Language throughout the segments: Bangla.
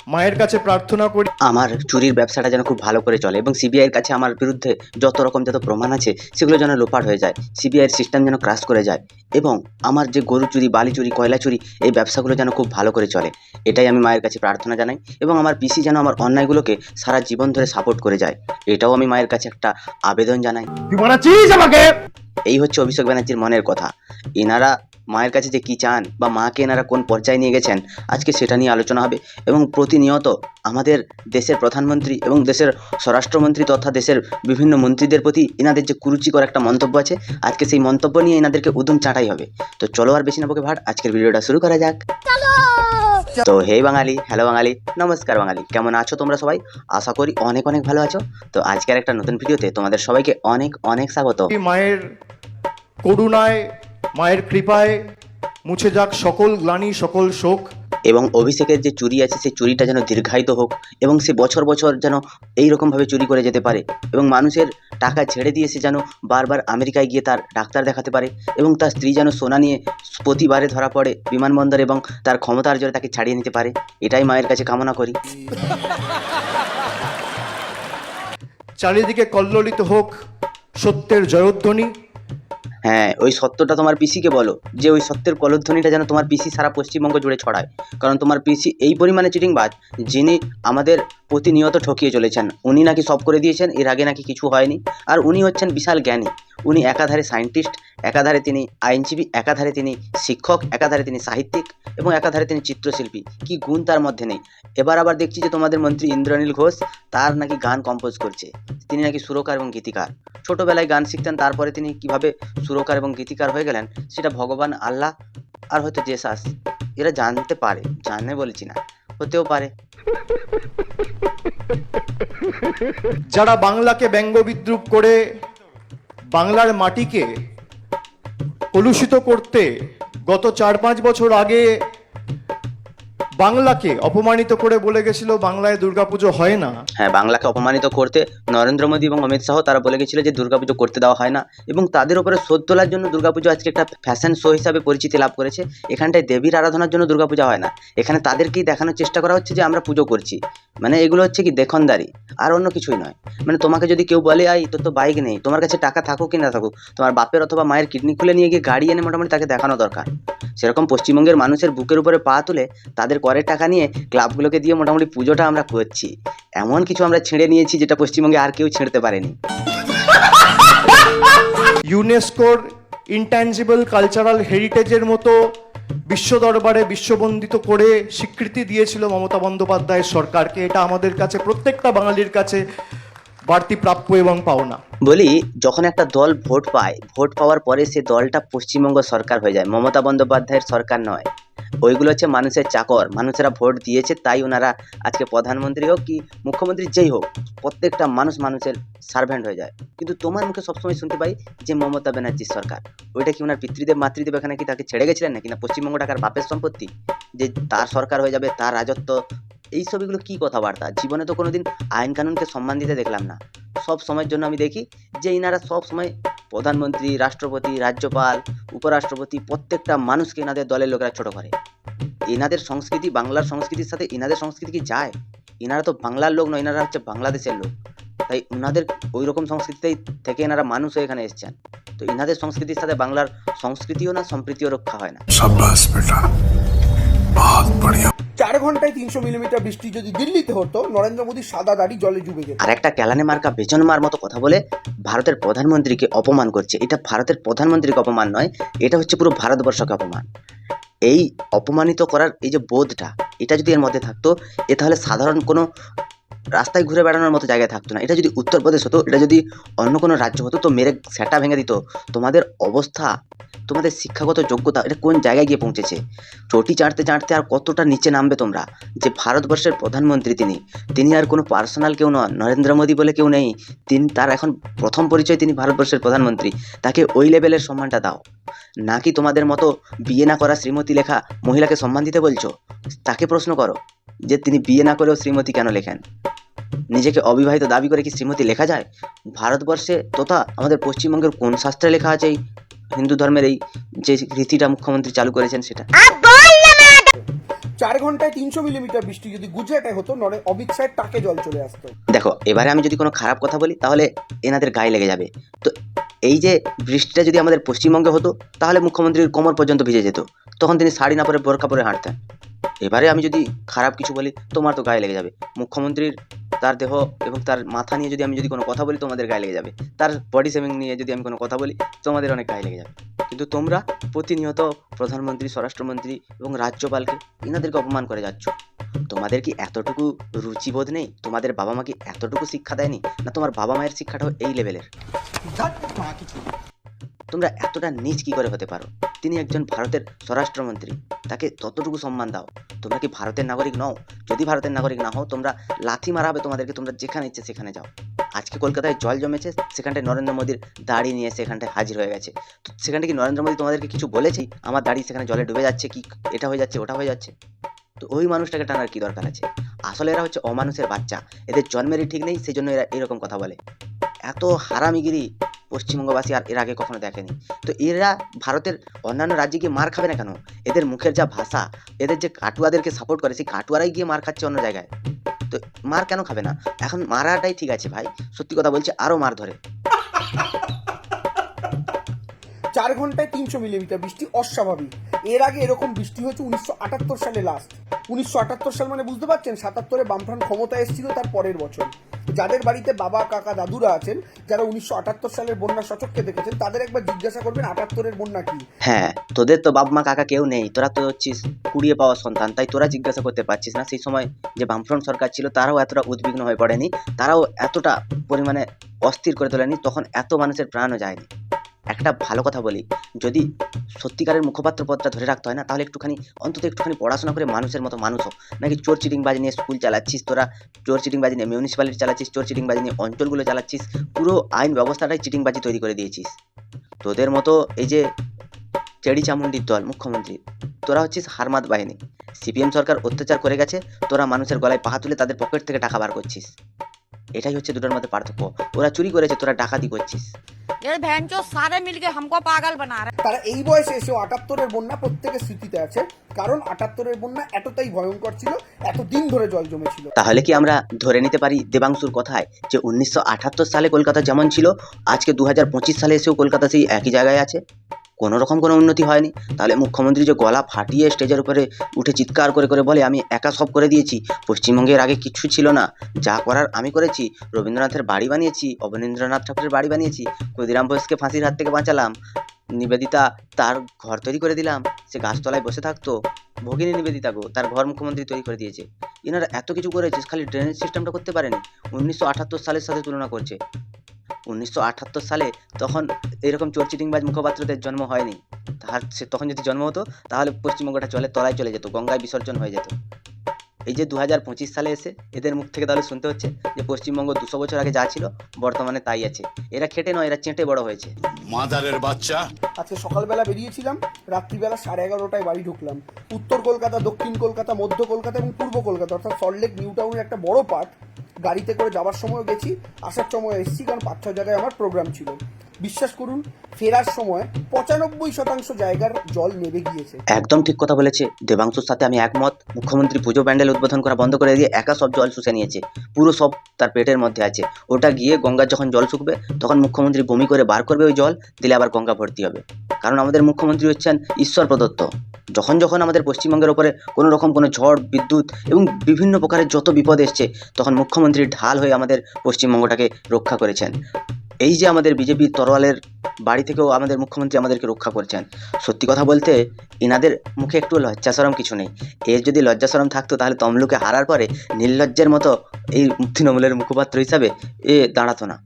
মায়ের কাছে প্রার্থনা করি আমার চুরির ব্যবসাটা যেন খুব ভালো করে চলে এবং সিবিআইয়ের কাছে আমার বিরুদ্ধে যত প্রমাণ আছে সেগুলো যেন লোপাট হয়ে যায়, সিবিআইয়ের সিস্টেম যেন ক্রাশ করে যায় এবং আমার যে গরু চুরি, বালি চুরি, কয়লা চুরি, এই ব্যবসাগুলো যেন খুব ভালো করে চলে। এটাই আমি মায়ের কাছে প্রার্থনা জানাই এবং আমার পিসি যেন আমার অন্যায়গুলোকে সারা জীবন ধরে সাপোর্ট করে যায়, এটাও আমি মায়ের কাছে একটা আবেদন জানাই। তুই বানাচ্ছিস আমাকে। এই হচ্ছে অভিষেক ব্যানার্জির মনের কথা। এনারা মায়ের কাছে যে কী চান বা মাকে এনারা কোন পর্যায়ে নিয়ে গেছেন আজকে সেটা নিয়ে আলোচনা হবে এবং প্রতিনিয়ত আমাদের দেশের প্রধানমন্ত্রী এবং দেশের স্বরাষ্ট্রমন্ত্রী তথা দেশের বিভিন্ন মন্ত্রীদের প্রতি এনাদের যে কুরুচিকর একটা মন্তব্য আছে, আজকে সেই মন্তব্য নিয়ে এনাদেরকে উদুম চাটাই হবে। তো চলো আর বেশি না বকে ভাট, আজকের ভিডিওটা শুরু করা যাক। তো হে বাঙালি, হ্যালো বাঙালি, নমস্কার বাঙালি, কেমন আছো তোমরা সবাই? আশা করি অনেক অনেক ভালো আছো। তো আজকের একটা নতুন ভিডিওতে তোমাদের সবাইকে অনেক অনেক স্বাগত। মায়ের করুণায়, মায়ের কৃপায় মুছে যাক সকল গ্লানি, সকল শোক। এবং অভিষেকের যে চুরি আছে সেই চুরিটা যেন দীর্ঘায়িত হোক এবং সে বছর বছর যেন এইরকমভাবে চুরি করে যেতে পারে এবং মানুষের টাকা ছেড়ে দিয়ে সে যেন বারবার আমেরিকায় গিয়ে তার ডাক্তার দেখাতে পারে এবং তার স্ত্রী যেন সোনা নিয়ে প্রতিবারে ধরা পড়ে বিমানবন্দর এবং তার ক্ষমতার জোরে তাকে ছাড়িয়ে নিতে পারে, এটাই মায়ের কাছে কামনা করি। চারিদিকে কল্লোলিত হোক সত্যের জয়ধ্বনি। হ্যাঁ, ওই সত্যটা তোমার পিসিকে বলো যে ওই সত্যের কলধ্বনিটা যেন তোমার পিসি সারা পশ্চিমবঙ্গ জুড়ে ছড়ায়, কারণ তোমার পিসি এই পরিমাণে চিটিংবাজ যিনি আমাদের প্রতিনিয়ত ঠকিয়ে চলেছেন। উনি নাকি সব করে দিয়েছেন, এর আগে নাকি কিছু হয়নি, আর উনি হচ্ছেন বিশাল জ্ঞানী। উনি একাধারে সায়েন্টিস্ট, একাধারে তিনি আইনজীবী, একাধারে তিনি শিক্ষক, একাধারে তিনি সাহিত্যিক এবং একাধারে তিনি চিত্রশিল্পী। কি গুণ তার মধ্যে নেই! এবার আবার দেখছি যে তোমাদের মন্ত্রী ইন্দ্রনীল ঘোষ তার নাকি গান কম্পোজ করছে, তিনি নাকি সুরকার এবং গীতিকার। ছোটোবেলায় গান শিখতেন, তারপরে তিনি কিভাবে সুরকার এবং গীতিকার হয়ে গেলেন সেটা ভগবান, আল্লাহ আর হয়তো জেসাস এরা জানতে পারে, জানে বলছি না, হতেও পারে। যারা বাংলাকে ব্যঙ্গ বিদ্রুপ করে বাংলার মাটিকে কলুষিত করতে গত 4-5 বছর আগে বাংলাকে অপমানিত করে বলে গেছিল বাংলায় দুর্গাপুজো হয় না। হ্যাঁ, বাংলাকে অপমানিত করতে নরেন্দ্র মোদী এবং অমিত শাহ তারা বলে গেছিল যে দুর্গাপুজো করতে দেওয়া হয় না এবং তাদের উপরে শোধ তোলার জন্য দুর্গাপুজো আজকে একটা ফ্যাশন শো হিসাবে পরিচিতি লাভ করেছে। এখানটায় দেবীর আরাধনার জন্য দুর্গাপূজা হয় না, এখানে তাদেরকেই দেখানোর চেষ্টা করা হচ্ছে যে আমরা পুজো করছি। মানে এগুলো হচ্ছে কি দেখনদারি, আর অন্য কিছুই নয়। মানে তোমাকে যদি কেউ বলে আই তোর তো বাইক নেই, তোমার কাছে টাকা থাকুক কি না থাকুক, তোমার বাপের অথবা মায়ের কিডনি খুলে নিয়ে গিয়ে গাড়ি এনে মোটামুটি তাকে দেখানো দরকার। সেরকম পশ্চিমবঙ্গের মানুষের বুকের উপরে পা তুলে তাদের করের টাকা নিয়ে ক্লাবগুলোকে দিয়ে মোটামুটি পুজোটা আমরা করছি। এমন কিছু আমরা ছেড়ে নিয়েছি যেটা পশ্চিমবঙ্গে আর কেউ ছেড়তে পারেনি। ইউনেস্কোর ইনট্যাঞ্জিবল কালচারাল হেরিটেজের মতো বিশ্ব দরবারে বিশ্ববন্দিত করে স্বীকৃতি দিয়েছিল মমতা বন্দ্যোপাধ্যায়ের সরকারকে। এটা আমাদের কাছে, প্রত্যেকটা বাঙালির কাছে বাড়তি প্রাপ্য এবং পাওনা। বলি, যখন একটা দল ভোট পায়, ভোট পাওয়ার পরে সে দলটা পশ্চিমবঙ্গ সরকার হয়ে যায়, মমতা বন্দ্যোপাধ্যায়ের সরকার নয়। ওইগুলো হচ্ছে মানুষের চাকর, মানুষেরা ভোট দিয়েছে তাই ওনারা আজকে প্রধানমন্ত্রী হোক কি মুখ্যমন্ত্রী যেই হোক, প্রত্যেকটা মানুষ মানুষের সার্ভেন্ট হয়ে যায়। কিন্তু তোমার মুখে সবসময় শুনতে পাই যে মমতা ব্যানার্জির সরকার। ওইটা কি ওনার পিতৃদেব মাতৃদেব এখানে কি তাকে ছেড়ে গেছিলেন নাকি? না পশ্চিমবঙ্গ টাকার বাপের সম্পত্তি যে তার সরকার হয়ে যাবে, তার রাজত্ব, এইসব এগুলো কী কথাবার্তা? জীবনে তো কোনোদিন আইন কানুনকে সম্মান দিতে দেখলাম না। সব সময়ের জন্য আমি দেখি যে ইনারা সব সময় প্রধানমন্ত্রী, রাষ্ট্রপতি, রাজ্যপাল, উপরাষ্ট্রপতি, প্রত্যেকটা মানুষকে এনাদের দলের লোকেরা ছোট করে। এনাদের সংস্কৃতি বাংলার সংস্কৃতির সাথে এনাদের সংস্কৃতি কি যায়? এনারা তো বাংলার লোক নয়, এনারা হচ্ছে বাংলাদেশের লোক। তাই ওনাদের ওই রকম সংস্কৃতিতেই থেকে এনারা মানুষ হয়ে এখানে এসেছেন। তো এনাদের সংস্কৃতির সাথে বাংলার সংস্কৃতিও না, সম্প্রীতিও রক্ষা হয় না। शाबाश बेटा, बहुत बढ़िया। 4 ঘন্টায় 300 মিলিমিটার বৃষ্টি যদি দিল্লিতে হতো, নরেন্দ্র মোদীর সাদা দাড়ি জলে ডুবে যেত। আর একটা ক্যালানে মার্কা বেচন মার মতো কথা বলে ভারতের প্রধানমন্ত্রীকে অপমান করছে। এটা ভারতের প্রধানমন্ত্রীকে অপমান নয়, এটা হচ্ছে পুরো ভারতবর্ষকে অপমান। এই অপমানিত করার এই যে বোধটা, এটা যদি এর মধ্যে থাকতো, এ তাহলে সাধারণ কোনো রাস্তায় ঘুরে বেড়ানোর মতো জায়গায় থাকতো না। এটা যদি উত্তরপ্রদেশ হতো, এটা যদি অন্য কোনো রাজ্য হতো, তো মেরে সেটা ভেঙে দিত। তোমাদের অবস্থা, তোমাদের শিক্ষাগত যোগ্যতা এটা কোন জায়গায় গিয়ে পৌঁছেছে? চটি চাটতে চাটতে আর কতটা নিচে নামবে তোমরা? যে ভারতবর্ষের প্রধানমন্ত্রী তিনি আর কোনো পার্সোনাল কেউ নন, নরেন্দ্র মোদী বলে কেউ নেই। তার এখন প্রথম পরিচয় তিনি ভারতবর্ষের প্রধানমন্ত্রী। তাকে ওই লেভেলের সম্মানটা দাও। নাকি তোমাদের মতো বিয়ে না করা শ্রীমতী লেখা মহিলাকে সম্মান দিতে বলছো? তাকে প্রশ্ন করো যে তিনি বিয়ে না করেও শ্রীমতী কেন লেখেন। নিজেকে অবিবাহিত দাবি করে কি শ্রীমতী লেখা যায়? ভারতবর্ষে তথা আমাদের পশ্চিমবঙ্গের কোন শাস্ত্রে লেখা আছে এই হিন্দু ধর্মের এই যে রীতিটা মুখ্যমন্ত্রী চালু করেছেন সেটা? 4 ঘন্টায় 300 মিলিমিটার বৃষ্টি যদি গুজরাটে হতো অমিত শাহের টাকে জল চলে আসতো। দেখো, এবারে আমি যদি কোনো খারাপ কথা বলি তাহলে এনাদের গায়ে লেগে যাবে। তো এই যে বৃষ্টিটা যদি আমাদের পশ্চিমবঙ্গে হতো তাহলে মুখ্যমন্ত্রীর কোমর পর্যন্ত ভিজে যেত, তখন তিনি শাড়ি না পরে বোরকা পরে হাঁটতেন। এবারে আমি যদি খারাপ কিছু বলি তোমার তো গায়ে লেগে যাবে। মুখ্যমন্ত্রীর তার দেহ এবং তার মাথা নিয়ে যদি আমি কোনো কথা বলি তোমাদের গায়ে লেগে যাবে, তার বডি শেভিং নিয়ে যদি আমি কোনো কথা বলি তোমাদের অনেক গায়ে লেগে যাবে। কিন্তু তোমরা প্রতিনিয়ত প্রধানমন্ত্রী, স্বরাষ্ট্রমন্ত্রী এবং রাজ্যপালকে এনাদেরকে অপমান করে যাচ্ছ। তোমাদের কি এতটুকু রুচিবোধ নেই? তোমাদের বাবা মা কি এতটুকু শিক্ষা দেয়নি? না তোমার বাবা মায়ের শিক্ষাটাও এই লেভেলের? তোমরা এতটা নীচ কি করে হতে পারো? তিনি একজন ভারতের স্বরাষ্ট্রমন্ত্রী, তাকে ততটুকু সম্মান দাও। তোমরা কি ভারতের নাগরিক নও? যদি ভারতের নাগরিক না হও, তোমরা লাথি মারা হবে তোমাদেরকে, তোমরা যেখানে ইচ্ছে সেখানে যাও। আজকে কলকাতায় জল জমেছে, সেখানটায় নরেন্দ্র মোদীর দাড়ি নিয়ে সেখানটায় হাজির হয়ে গেছে। তো সেখানটা কি নরেন্দ্র মোদী তোমাদেরকে কিছু বলেছি? আমার দাড়ি সেখানে জলে ডুবে যাচ্ছে, কি এটা হয়ে যাচ্ছে, ওটা হয়ে যাচ্ছে। তো ওই মানুষটাকে টানার কি দরকার আছে? আসলে এরা হচ্ছে অমানুষের বাচ্চা, এদের জন্মেরই ঠিক নেই, সেই জন্য এরা এরকম কথা বলে। এত হারামিগিরি পশ্চিমবঙ্গবাসী আর এর আগে কখনো দেখেনি। তো এরা ভারতের অন্যান্য রাজ্যে গিয়ে মার খাবে না কেন? এদের মুখের যা ভাষা, এদের যে কাটুয়াদেরকে সাপোর্ট করে, সেই কাটুয়ারাই গিয়ে মার খাচ্ছে অন্য জায়গায়। তো মার কেন খাবে না? এখন মারাটাই ঠিক আছে ভাই, সত্যি কথা বলছি, আরও মার ধরে। 4 ঘন্টায় 300 মিলিমিটার বৃষ্টি অস্বাভাবিক। এর আগে এরকম বৃষ্টি হয়েছে 1978 সালে লাস্ট। 1978 সাল মানে বুঝতে পারছেন, 77-এ বামফ্রন্ট ক্ষমতা এসেছিল তার পরের বছর। যাদের বাড়িতে বাবা, কাকা, দাদুরা আছেন, যারা 1978 সালের বন্যা সচক্ষে দেখেছেন, তাদের একবার জিজ্ঞাসা করবেন 78-এর বন্যা কি। হ্যাঁ, তোদের তো বাপ মা কাকা কেউ নেই, তোরা তো হচ্ছিস কুড়িয়ে পাওয়া সন্তান, তাই তোরা জিজ্ঞাসা করতে পারছিস না। সেই সময় যে বামফ্রন্ট সরকার ছিল তারাও এতটা উদ্বিগ্ন হয়ে পড়েনি, তারাও এতটা পরিমাণে অস্থির করে তোলেনি, তখন এত মানুষের প্রাণও যায়নি। একটা ভালো কথা বলি, যদি সত্যিকারের মুখপাত্র পদটা ধরে রাখতে হয় না, তাহলে অন্তত একটুখানি পড়াশোনা করে মানুষের মতো মানুষ হোক। নাকি চোর চিটিংবাজি নিয়ে স্কুল চালাচ্ছিস তোরা, চোর চিটিংবাজি নিয়ে মিউনিসিপ্যালিটি চালাচ্ছিস, চোর চিটিংবাজি নিয়ে অঞ্চলগুলো চালাচ্ছিস, পুরো আইন ব্যবস্থাটাই চিটিংবাজি তৈরি করে দিয়েছিস। তোদের মতো এই যে চেড়ি চামুন্ডির দল মুখ্যমন্ত্রী, তোরা হচ্ছিস হারমাদ বাহিনী। সিপিএম সরকার অত্যাচার করে গেছে, তোরা মানুষের গলায় পা তুলে তাদের পকেট থেকে টাকা বার করছিস। এটাই হচ্ছে দুটোর মধ্যে পার্থক্য। ওরা চুরি করেছে, তোরা ডাকাতি করছিস। ये भैंचो सारे मिलके हमको पागल बना रहे। তারা এই বয়সে এসেও 78-এর বন্যা প্রত্যেকের স্মৃতিতে আছে, কারণ 78-এর বন্যা এতটাই ভয়ঙ্কর ছিল, এতদিন ধরে জল জমেছিল। তাহলে কি আমরা ধরে নিতে পারি দেবাংশুর কথায় যে 1978 সালে কলকাতা যেমন ছিল, আজকে 2025 সালে এসেও কলকাতা সেই একই জায়গায় আছে? কোনো রকম কোনো উন্নতি হয়নি। তাহলে মুখ্যমন্ত্রী যে গলা ফাটিয়ে স্টেজের উপরে উঠে চিৎকার করে করে বলে আমি একা সব করে দিয়েছি, পশ্চিমবঙ্গের আগে কিচ্ছু ছিল না, যা করার আমি করেছি, রবীন্দ্রনাথের বাড়ি বানিয়েছি, অবনীন্দ্রনাথ ঠাকুরের বাড়ি বানিয়েছি, ক্ষুদিরাম বোসকে ফাঁসির হাত থেকে বাঁচালাম, নিবেদিতা তার ঘর তৈরি করে দিলাম, সে গাছতলায় বসে থাকতো, ভগিনী নিবেদিতা গো, তার ঘর মুখ্যমন্ত্রী তৈরি করে দিয়েছে। এনারা এত কিছু করেছে, খালি ড্রেনেজ সিস্টেমটা করতে পারেনি। 1978 সালের সাথে তুলনা করছে। 1978 সালে তখন এরকম চোর চিটিংবাজ মুখপাত্রদের জন্ম হয়নি। তখন যদি জন্ম হতো তাহলে পশ্চিমবঙ্গটা জলের তলায় চলে যেত, গঙ্গায় বিসর্জন হয়ে যেত। এই যে 2025 সালে এসে এদের মুখ থেকে তাহলে শুনতে হচ্ছে যে পশ্চিমবঙ্গ 200 বছর আগে যা ছিল বর্তমানে তাই আছে। এরা খেটে নয়, এরা চেটে বড় হয়েছে। মাদারের বাচ্চা। আজকে সকালবেলা বেরিয়েছিলাম, রাত্রিবেলা 11:30টায় বাড়ি ঢুকলাম। উত্তর কলকাতা, দক্ষিণ কলকাতা, মধ্য কলকাতা এবং পূর্ব কলকাতা অর্থাৎ সল্টলেক নিউ টাউনের একটা বড় পার্ট গাড়িতে করে যাওয়ার সময় গেছি, আসার সময় এসেছি, কারণ 5-6 জায়গায় আমার প্রোগ্রাম ছিল। বিশ্বাস করুন, ফেরার সময় 95% জায়গার জল নেমে গিয়েছে। একদম ঠিক কথা বলেছে দেবাংশুর সাথে আমি একমত। মুখ্যমন্ত্রী পুজো প্যান্ডেল উদ্বোধন করা বন্ধ করে দিয়ে একা সব জল শুষে নিয়েছে, পুরো সব তার পেটের মধ্যে আছে। ওটা গিয়ে গঙ্গার যখন জল শুকবে তখন মুখ্যমন্ত্রী বমি করে বার করবে ওই জল, দিলে আবার গঙ্গা ভর্তি হবে। কারণ আমাদের মুখ্যমন্ত্রী হচ্ছেন ঈশ্বর প্রদত্ত। যখন যখন আমাদের পশ্চিমবঙ্গের ওপরে কোনো রকম কোনো ঝড়, বিদ্যুৎ এবং বিভিন্ন প্রকারের যত বিপদ এসছে, তখন মুখ্যমন্ত্রীর ঢাল হয়ে আমাদের পশ্চিমবঙ্গটাকে রক্ষা করেছেন। এই যে আমাদের বিজেপির তরোয়ালের বাড়ি থেকেও আমাদের মুখ্যমন্ত্রী আমাদেরকে রক্ষা করছেন। সত্যি কথা বলতে এনাদের মুখে একটু লজ্জাসরম কিছু নেই। এর যদি লজ্জাসরম থাকতো তাহলে তমলুকে হারার পরে নির্লজ্জের মতো এই তৃণমূলের মুখপাত্র হিসাবে দাঁড়াতো না।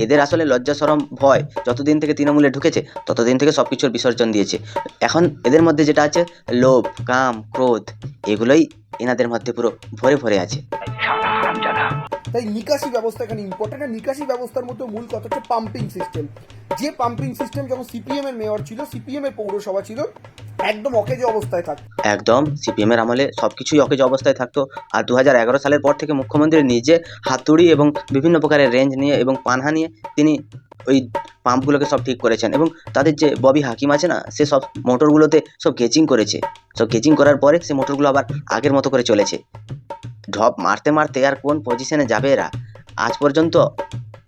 এদের আসলে লজ্জাসরম ভয় যতদিন থেকে তৃণমূলে ঢুকেছে ততদিন থেকে সব কিছুর বিসর্জন দিয়েছে। এখন এদের মধ্যে যেটা আছে লোভ, কাম, ক্রোধ, এগুলোই এনাদের মধ্যে পুরো ভরে ভরে আছে। তাই নিকাশি ব্যবস্থা এখানে ইম্পর্টেন্ট। আর নিকাশি ব্যবস্থার মধ্যে মূল কথা হচ্ছে পাম্পিং সিস্টেম। যে পাম্পিং সিস্টেম যখন সিপিএম এর মেয়র ছিল, সিপিএম এর পৌরসভা ছিল, একদম অকেজো অবস্থায় থাকতো। একদম সিপিএম এর আমলে সবকিছুই অকেজ অবস্থায় থাকতো। আর 2011 সালের পর থেকে মুখ্যমন্ত্রী নিজে হাতুড়ি এবং বিভিন্ন প্রকারের রেঞ্জ নিয়ে এবং পানহা নিয়ে তিনি ওই পাম্পগুলোকে সব ঠিক করেছেন। এবং তাদের যে ববি হাকিম আছে না, সে সব মোটরগুলোতে সব গেচিং করেছে। সব গেচিং করার পরে সে মোটরগুলো আবার আগের মতো করে চলেছে। ঢপ মারতে মারতে আর কোন পজিশনে যাবে এরা? আজ পর্যন্ত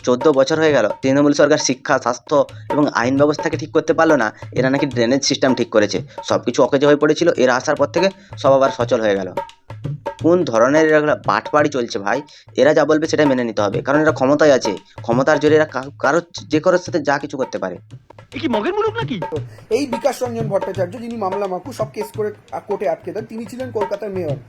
14 বছর হয়ে গেল তৃণমূল সরকার শিক্ষা, স্বাস্থ্য এবং আইন ব্যবস্থাকে ঠিক করতে পারলো না। এরা নাকি ড্রেনেজ সিস্টেম ঠিক করেছে। সব কিছু অকেজো হয়ে পড়েছিল, এরা আসার পর থেকে সব আবার সচল হয়ে গেল। কোন ধরনের এরা বাটপাড়ি চলছে ভাই? এরা যা বলবে সেটা মেনে নিতে হবে, কারণ এরা ক্ষমতায় আছে। ক্ষমতার জোরে এরা কারো যে কারোর সাথে যা কিছু করতে পারে। এই বিকাশ রঞ্জন ভট্টাচার্য, যিনি মামলা মাকু সব কেস করে কোর্টে আটকে দেন, তিনি ছিলেন কলকাতার মেয়র।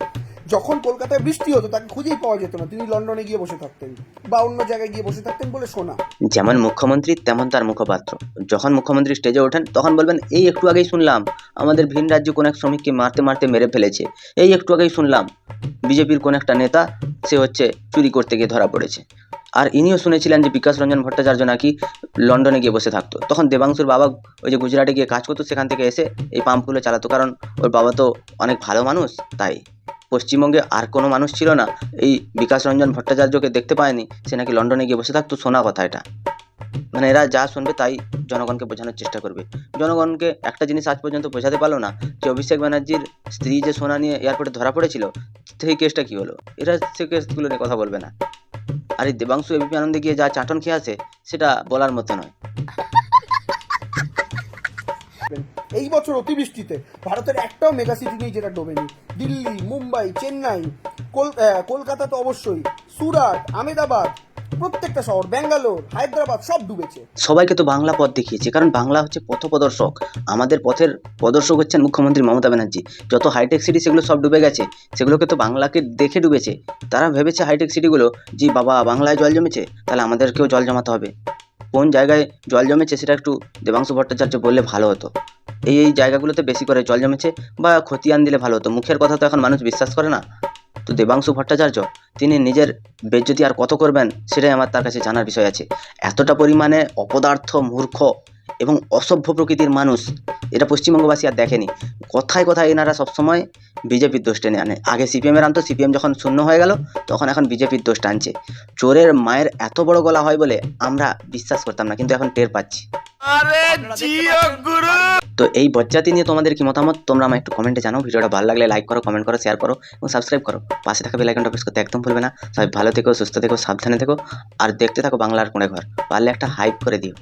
যখন কলকাতায় বৃষ্টি হতো তাকে খুঁজেই পাওয়া যেত না, তিনি লন্ডনে গিয়ে বসে থাকতেন বা অন্য জায়গায় গিয়ে বসে থাকতেন বলে শোনা। যেমন মুখ্যমন্ত্রী তেমন তার মুখপাত্র। যখন মুখ্যমন্ত্রী স্টেজে ওঠেন তখন বলবেন, এই একটু আগেই শুনলাম আমাদের ভিন রাজ্যে কোন এক শ্রমিককে মারতে মারতে মেরে ফেলেছে। এই একটু আগেই শুনলাম বিজেপির কোন একটা নেতা সে হচ্ছে চুরি করতে গিয়ে ধরা পড়েছে। আর ইনিও শুনেছিলেন যে বিকাশ রঞ্জন ভট্টাচার্য নাকি লন্ডনে গিয়ে বসে থাকতো। তখন দেবাংশুর বাবা ওই যে গুজরাটে গিয়ে কাজ করতো, সেখান থেকে এসে এই পাম্পগুলো চালাতো, কারণ ওর বাবা তো অনেক ভালো মানুষ। তাই পশ্চিমবঙ্গে আর কোনো মানুষ ছিল না এই বিকাশ রঞ্জন ভট্টাচার্যকে দেখতে পায়নি সে নাকি লন্ডনে গিয়ে বসে থাকতো। শোনা কথা এটা, মানে এরা যা শুনবে তাই জনগণকে বোঝানোর চেষ্টা করবে। জনগণকে একটা জিনিস আজ পর্যন্ত বোঝাতে পারলো না যে অভিষেক ব্যানার্জির স্ত্রী যে সোনা নিয়ে এয়ারপোর্টে ধরা পড়েছিল, সেই কেসটা কি হলো। এরা সে কেসগুলো নিয়ে কথা বলবে না। আর এই দেবাংশু এবিপি আনন্দে গিয়ে যা চাটন খেয়ে আসে সেটা বলার মতো নয়। এই বছর অতিবৃষ্টিতে ভারতের একটাও মেগা সিটি নেই যেটা ডোবেনি। দিল্লি, মুম্বাই, চেন্নাই, কলকাতা তো অবশ্যই, সুরাট, আহমেদাবাদ, প্রত্যেকটা শহর, ব্যাঙ্গালোর, হায়দ্রাবাদ সব ডুবেছে। সবাইকে তো বাংলা পথ দেখিয়েছে, কারণ বাংলা হচ্ছে পথপ্রদর্শক। আমাদের পথের প্রদর্শক হচ্ছেন মুখ্যমন্ত্রী মমতা ব্যানার্জি। যত হাইটেক সিটি সেগুলো সব ডুবে গেছে, সেগুলোকে তো বাংলাকে দেখে ডুবেছে। তারা ভেবেছে হাইটেক সিটিগুলো যে বাবা বাংলায় জল জমেছে, তাহলে আমাদেরকেও জল জমাতে হবে। কোন জায়গায় জল জমেছে সেটা একটু দেবাংশু ভট্টাচার্য বললে ভালো হতো। এই জায়গাগুলোতে বেশি করে জল জমেছে বা খতিয়ান দিলে ভালো হতো। মুখের কথা তো এখন মানুষ বিশ্বাস করে না। তো দেবাংশু ভট্টাচার্য তিনি নিজের বেজ্জতি আর কত করবেন সেটাই আমার তার কাছে জানার বিষয় আছে। এতটা পরিমাণে অপদার্থ, মূর্খ এবং অসভ্য প্রকৃতির মানুষ এটা পশ্চিমবঙ্গবাসী আর দেখেনি। কথায় কথায় এনারা সবসময় বিজেপির দোষ টেনে আনে। আগে সিপিএমের আনতো, সিপিএম যখন শূন্য হয়ে গেল তখন এখন বিজেপির দোষ টানছে। চোরের মায়ের এত বড় গলা হয় বলে আমরা বিশ্বাস করতাম না, কিন্তু এখন টের পাচ্ছি। তো এই বজ্জাতি নিয়ে তোমাদের কি মতামত তোমরা আমায় একটু কমেন্টে জানাও। ভিডিওটা ভালো লাগলে লাইক করো, কমেন্ট করো, শেয়ার করো এবং সাবস্ক্রাইব করো। পাশে থাকা বেল আইকনটা প্রেস করতে একদম ভুলবে না। সবাই ভালো থেকো, সুস্থ থেকো, সাবধানে থেকো আর দেখতে থাকো বাংলার কোণে ঘর। পারলে একটা হাইপ করে দিও।